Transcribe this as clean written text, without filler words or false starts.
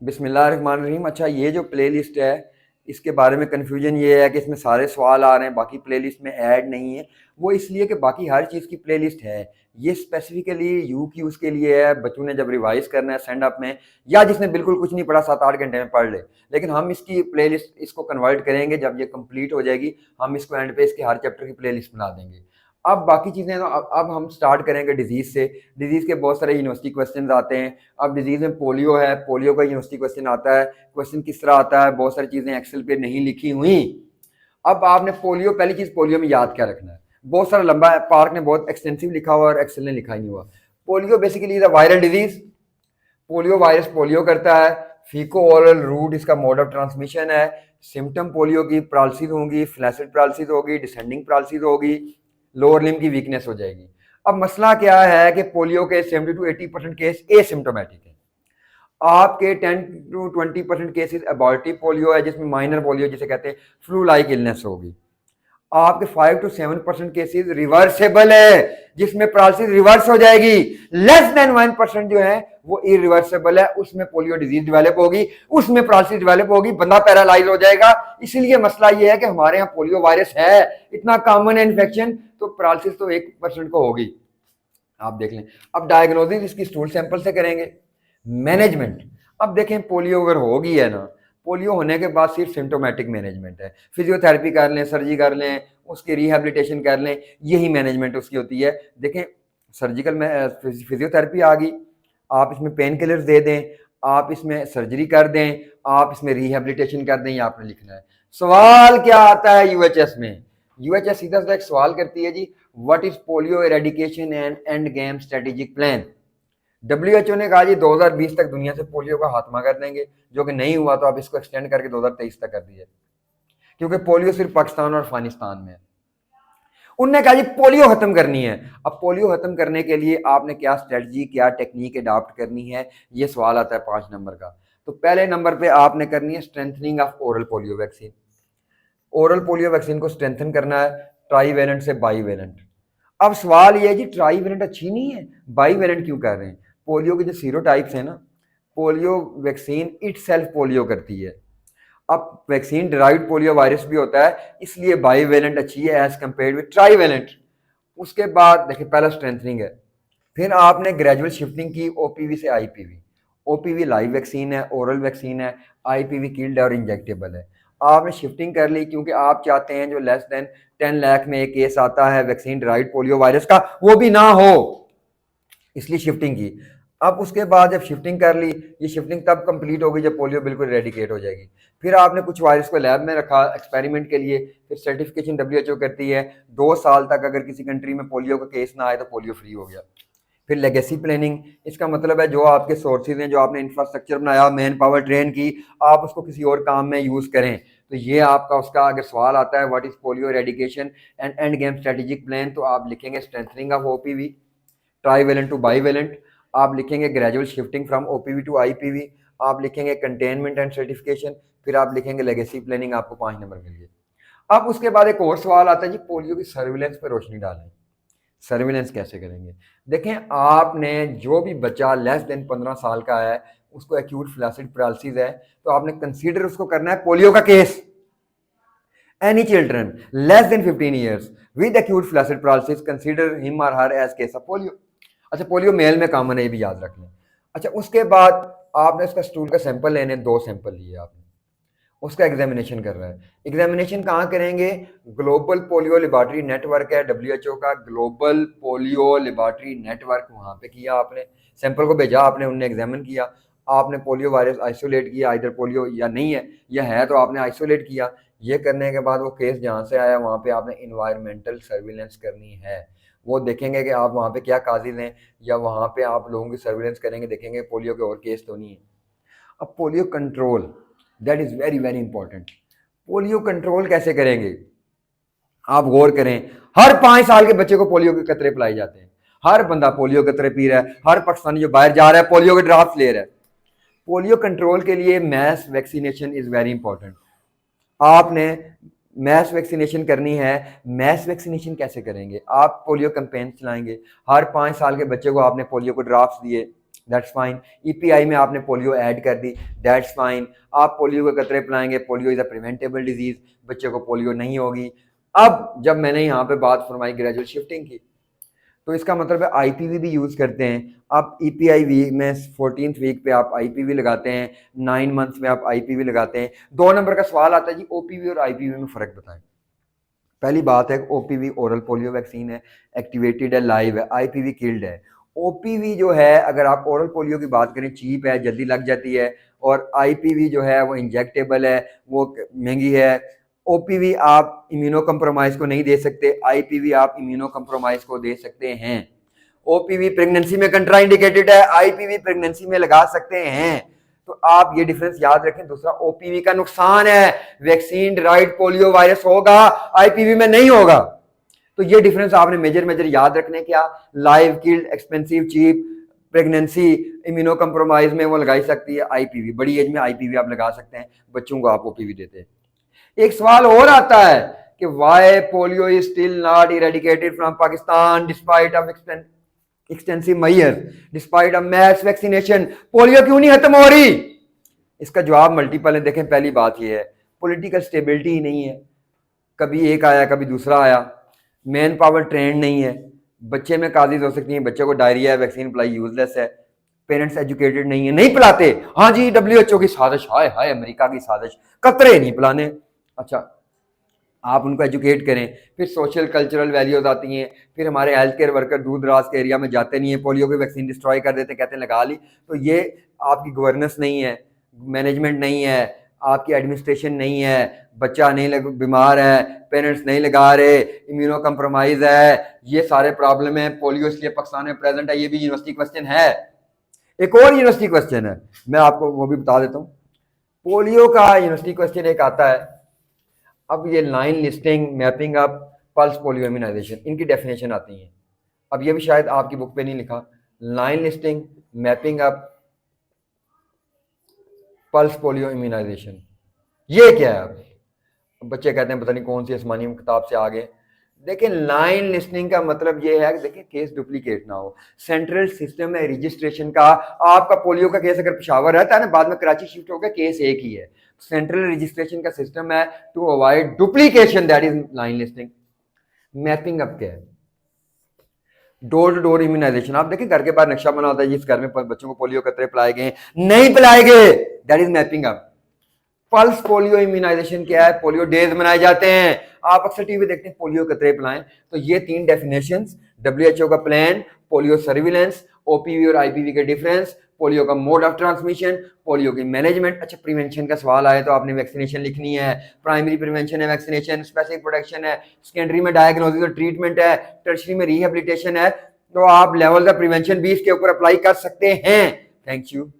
बिस्मिल्लाहिर्रहमानिर्रहीम। अच्छा, ये जो प्ले लिस्ट है इसके बारे में कन्फ्यूजन ये है कि इसमें सारे सवाल आ रहे हैं, बाकी प्ले लिस्ट में ऐड नहीं है। वो इसलिए कि बाकी हर चीज़ की प्ले लिस्ट है, ये स्पेसिफिकली यू की उसके लिए है, बच्चों ने जब रिवाइज करना है सेंड अप में, या जिसने बिल्कुल कुछ नहीं पढ़ा 7-8 घंटे में पढ़ ले। लेकिन हम इसकी प्ले लिस्ट इसको कन्वर्ट करेंगे, जब ये कंप्लीट हो जाएगी हम इसको एंड पे इसके हर चैप्टर की प्ले लिस्ट बना देंगे। अब बाकी चीज़ें तो अब हम स्टार्ट करेंगे डिजीज़ से। डिजीज़ के बहुत सारे यूनिवर्सिटी क्वेश्चन आते हैं। अब डिजीज़ में पोलियो है, पोलियो का यूनिवर्सिटी क्वेश्चन आता है। क्वेश्चन किस तरह आता है, बहुत सारी चीज़ें एक्सेल पे नहीं लिखी हुई। अब आपने पोलियो, पहली चीज़ पोलियो में याद क्या रखना है, बहुत सारा लंबा है, पार्क ने बहुत एक्सटेंसिव लिखा हुआ और एक्सेल ने लिखा ही नहीं हुआ। Polio basically is a viral disease. Polio virus polio करता है। फीको ओरल रूट इसका मोड ऑफ ट्रांसमिशन है। सिम्टम पोलियो की पैरालिसिस होगी, फ्लैसिड पैरालिसिस होगी, डिसेंडिंग पैरालिसिस होगी, लोअर लिम्ब की वीकनेस हो जाएगी। अब मसला क्या है कि पोलियो के 70 to 80% केस एसिम्टोमेटिक है। आपके 10 to 20% केसेस अबॉर्टिव पोलियो है, जिसमें माइनर पोलियो जिसे कहते हैं फ्लू लाइक इलनेस होगी। आपके 5 to 7% केसेस रिवर्सेबल है, जिसमें पैरालिसिस रिवर्स हो जाएगी। लेस देन 1% जो है वो इरिवर्सेबल है, उसमें पोलियो डिजीज डेवलप होगी, उसमें पैरालिसिस डेवलप होगी, बंदा पैरालाइज हो जाएगा। इसलिए मसला ये है कि हमारे यहाँ पोलियो वायरस है, इतना कॉमन है इन्फेक्शन, तो पैरालिसिस तो 1% को होगी। आप देख लें। अब डायग्नोसिस इसकी स्टूल सैंपल से करेंगे। मैनेजमेंट, अब देखें पोलियो अगर होगी है ना, पोलियो होने के बाद सिर्फ सिम्टोमेटिक मैनेजमेंट है, फिजियोथेरेपी कर लें, सर्जरी कर लें, उसकी रिहेबिलिटेशन कर लें, यही मैनेजमेंट उसकी होती है। देखें, सर्जिकल में फिजियोथेरेपी आ गई, आप इसमें पेन किलर्स दे दें, आप इसमें सर्जरी कर दें, आप इसमें रिहेबिलिटेशन कर दें, ये आपने लिखना है। सवाल क्या आता है यूएचएस में? यूएचएस सीधा सीधा एक सवाल करती है जी, what is polio eradication and end game strategic plan. WHO ने कहा जी 2020 तक दुनिया से पोलियो का खात्मा कर देंगे, जो कि नहीं हुआ, तो आप इसको एक्सटेंड करके 2023 तक कर दिए, क्योंकि पोलियो सिर्फ पाकिस्तान और अफगानिस्तान में है। उनने कहा जी पोलियो खत्म करनी है। अब पोलियो खत्म करने के लिए आपने क्या स्ट्रेटजी, क्या टेक्निक अडॉप्ट करनी है, ये सवाल आता है 5 नंबर का। तो पहले नंबर पे आपने करनी है strengthening of oral polio vaccine. Oral polio vaccine को स्ट्रेंथन करना है ट्राईवेलेंट से बाईवेलेंट। अब सवाल ये है जी, ट्राईवेलेंट अच्छी नहीं है, बाईवेलेंट क्यों कर रहे हैं? पोलियो के जो सीरोटाइप्स हैं ना, polio vaccine it self polio करती है। अब वैक्सीन डिराइव्ड पोलियो वायरस भी होता है, इसलिए बाईवेलेंट अच्छी है एज कंपेयर्ड विद ट्राईवेलेंट। उसके बाद देखिए, पहला स्ट्रेंथनिंग है, फिर आपने ग्रेजुअल शिफ्टिंग की ओपीवी से आईपीवी। ओपीवी लाइव वैक्सीन है, ओरल वैक्सीन है, आईपीवी किल्ड और इंजेक्टेबल है। आपने शिफ्टिंग कर ली, क्योंकि आप चाहते हैं जो लेस देन 10 लाख में एक केस आता है वैक्सीन डिराइव्ड पोलियो वायरस का, वो भी ना हो, इसलिए शिफ्टिंग की। अब उसके बाद जब शिफ्टिंग कर ली, ये शिफ्टिंग तब कंप्लीट होगी जब पोलियो बिल्कुल रेडिकेट हो जाएगी। फिर आपने कुछ वायरस को लैब में रखा एक्सपेरिमेंट के लिए, फिर सर्टिफिकेशन डब्ल्यूएचओ करती है, 2 साल तक अगर किसी कंट्री में पोलियो का केस ना आए तो पोलियो फ्री हो गया। फिर लेगेसी प्लानिंग, इसका मतलब है जो आपके सोर्सेज हैं, जो आपने इंफ्रास्ट्रक्चर बनाया, मैन पावर ट्रेन की, आप उसको किसी और काम में यूज़ करें। तो ये आपका उसका अगर सवाल आता है what is polio eradication and end game strategic plan, तो आप लिखेंगे strengthening of OPV trivalent to bivalent, आप लिखेंगे gradual shifting from OPV to IPV, आप लिखेंगे कंटेनमेंट एंड सर्टिफिकेशन, फिर आप लिखेंगे लेगेसी प्लानिंग। आपको 5 नंबर मिल गए। अब उसके बाद एक और सवाल आता है जी, पोलियो की सर्विलेंस पर रोशनी डालें। सर्विलेंस कैसे करेंगे? देखें, आपने जो भी बच्चा लेस देन 15 साल का है, उसको एक्यूट फ्लैसिड पैरालिसिस है, तो आपने कंसीडर उसको करना है पोलियो का case. Any children less than 15 years with acute flaccid paralysis, consider him और हर एज केस ऑफ पोलियो। अच्छा, पोलियो मेल में कॉमन है, ये भी याद रख लें। अच्छा, उसके बाद आपने उसका स्टूल का सैंपल लेने, 2 सैंपल लिए आपने, उसका एग्जामिनेशन कर रहा है। एग्जामिनेशन कहाँ करेंगे? ग्लोबल पोलियो लेबॉर्ट्री नेटवर्क है डब्ल्यूएचओ का, ग्लोबल पोलियो लेबॉर्ट्री नेटवर्क, वहाँ पे किया आपने। सैंपल को भेजा आपने, उनने एग्जामिन किया, आपने पोलियो वायरस आइसोलेट किया, इधर पोलियो या नहीं है, या है तो आपने आइसोलेट किया। ये करने के बाद वो केस जहाँ से आया वहाँ पे आपने इन्वायरमेंटल सर्विलेंस करनी है। वो देखेंगे कि आप वहाँ पे क्या काजिज हैं, या वहाँ पे आप लोगों की सर्विलेंस करेंगे, देखेंगे पोलियो के और केस तो नहीं है। अब polio control, that is very very important. Polio control कैसे करेंगे? आप गौर करें, हर 5 साल के बच्चे को पोलियो के कतरे पिलाए जाते हैं, हर बंदा पोलियो के कतरे पी रहा है, हर पाकिस्तानी जो बाहर जा रहा है पोलियो के ड्राफ्ट ले रहा है। पोलियो कंट्रोल के लिए mass vaccination is very important. आपने मैस वैक्सीनेशन करनी है। मैस वैक्सीनेशन कैसे करेंगे? आप पोलियो कैंपेन चलाएंगे, हर 5 साल के बच्चे को आपने पोलियो को ड्राफ्ट दिए, दैट्स फाइन। ईपीआई में आपने पोलियो ऐड कर दी, दैट्स फाइन। आप पोलियो के कतरे पिलाएंगे, polio is a preventable disease, बच्चे को पोलियो नहीं होगी। अब जब मैंने यहाँ पे बात फरमाई ग्रेजुअल शिफ्टिंग की, तो इसका मतलब है आईपीवी भी यूज करते हैं। आप ईपीआई वीक में 14th वीक पे आप आईपीवी लगाते हैं, 9 मंथ्स में आप आईपीवी लगाते हैं। 2 नंबर का सवाल आता है जी ओपीवी और आईपीवी में फर्क बताएं। पहली बात है ओपीवी ओरल पोलियो वैक्सीन है, एक्टिवेटेड है, लाइव है। आईपीवी किल्ड है। ओपीवी जो है, अगर आप ओरल पोलियो की बात करें, चीप है, जल्दी लग जाती है, और आईपीवी जो है वो इंजेक्टेबल है, वो महंगी है। ओपीवी आप इम्यूनो कंप्रोमाइज को नहीं दे सकते, आईपीवी आप इम्यूनो कंप्रोमाइज को दे सकते हैं। ओपीवी प्रेगनेंसी में कंट्राइंडिकेटेड है, आईपीवी प्रेगनेंसी में लगा सकते हैं। तो आप ये डिफरेंस याद रखें। दूसरा, ओपीवी का नुकसान है, वैक्सीन डिराइव्ड पोलियो वायरस होगा, आईपीवी में नहीं होगा। तो ये डिफरेंस आपने मेजर याद रखने। क्या? Live killed, expensive, cheap, pregnancy, immuno compromise में वो लगाई सकती है आईपीवी। बड़ी एज में आईपीवी आप लगा सकते हैं, बच्चों को आप ओपीवी देते हैं। एक सवाल और आता है कि why polio is still not eradicated from Pakistan despite of extensive measures, despite of mass vaccination. Polio क्यों नहीं खत्म हो रही? इसका जवाब मल्टीपल है। देखें, पहली बात यह है, पॉलिटिकल स्टेबिलिटी ही नहीं है। कभी एक आया, कभी दूसरा आया। मैन पावर ट्रेंड नहीं है। बच्चे में काजिज हो सकती हैं, बच्चे को डायरिया है, वैक्सीन पिलाई यूजलेस है। पेरेंट्स एजुकेटेड नहीं है, नहीं पिलाते। हाँ जी, डब्ल्यूएचओ की साजिश, हाय हाय अमेरिका की साजिश, कतरे नहीं पिलाने। अच्छा, आप उनको एजुकेट करें। फिर सोशल कल्चरल वैल्यूज आती हैं। फिर हमारे हेल्थ केयर वर्कर दूर दराज के एरिया में जाते नहीं है, पोलियो की वैक्सीन डिस्ट्रॉय कर देते, कहते हैं लगा ली। तो ये आपकी गवर्नेंस नहीं है, मैनेजमेंट नहीं है, आपकी एडमिनिस्ट्रेशन नहीं है। बच्चा नहीं लग, बीमार है, पेरेंट्स नहीं लगा रहे, इम्यूनो कंप्रोमाइज है, ये सारे प्रॉब्लम है। पोलियो इसलिए पाकिस्तान में प्रेजेंट है। ये भी यूनिवर्सिटी क्वेश्चन है। एक और यूनिवर्सिटी क्वेश्चन है, मैं आपको वो भी बता देता हूँ। पोलियो का यूनिवर्सिटी क्वेश्चन एक आता है। अब ये line listing, mapping up, pulse polio immunization, इनकी डेफिनेशन आती है। अब ये भी शायद आपकी बुक पे नहीं लिखा। Line listing, mapping up, pulse polio immunization, ये क्या है? अब बच्चे कहते हैं पता नहीं कौन सी आसमानी किताब से आ गए। देखिए, लाइन लिस्टिंग का मतलब ये है कि देखिए केस डुप्लीकेट ना हो। सेंट्रल सिस्टम है रजिस्ट्रेशन का। आपका पोलियो का केस अगर पेशावर रहता है ना, बाद में कराची शिफ्ट हो गया, केस एक ही है। सेंट्रल रजिस्ट्रेशन का सिस्टम है to avoid duplication, that is line listing. Mapping up क्या है? Door to door immunization. आप देखिए घर के बाहर नक्शा बना होता है, जिस घर में बच्चों को पोलियो कतरे पिलाए गए, नहीं पिलाए गए, that is mapping up. Pulse polio immunization क्या है? पोलियो डेज मनाए जाते हैं। आप अक्सर टीवी देखते हैं पोलियो कतरे पिलाएं। तो ये 3 डेफिनेशंस, डब्ल्यूएचओ का प्लान, पोलियो सर्विलेंस, ओपीवी और आईपीवी के डिफरेंस, पोलियो का मोड ऑफ ट्रांसमिशन, पोलियो की मैनेजमेंट। अच्छा, प्रिवेंशन का सवाल आए तो आपने वैक्सीनेशन लिखनी है। प्राइमरी प्रिवेंशन है वैक्सीनेशन, स्पेसिफिक प्रोटेक्शन है, सेकेंडरी में डायग्नोसिस और ट्रीटमेंट है, टर्शरी में रिहेबिलिटेशन है। तो आप लेवल का प्रिवेंशन भी इसके ऊपर अप्लाई कर सकते हैं। Thank you.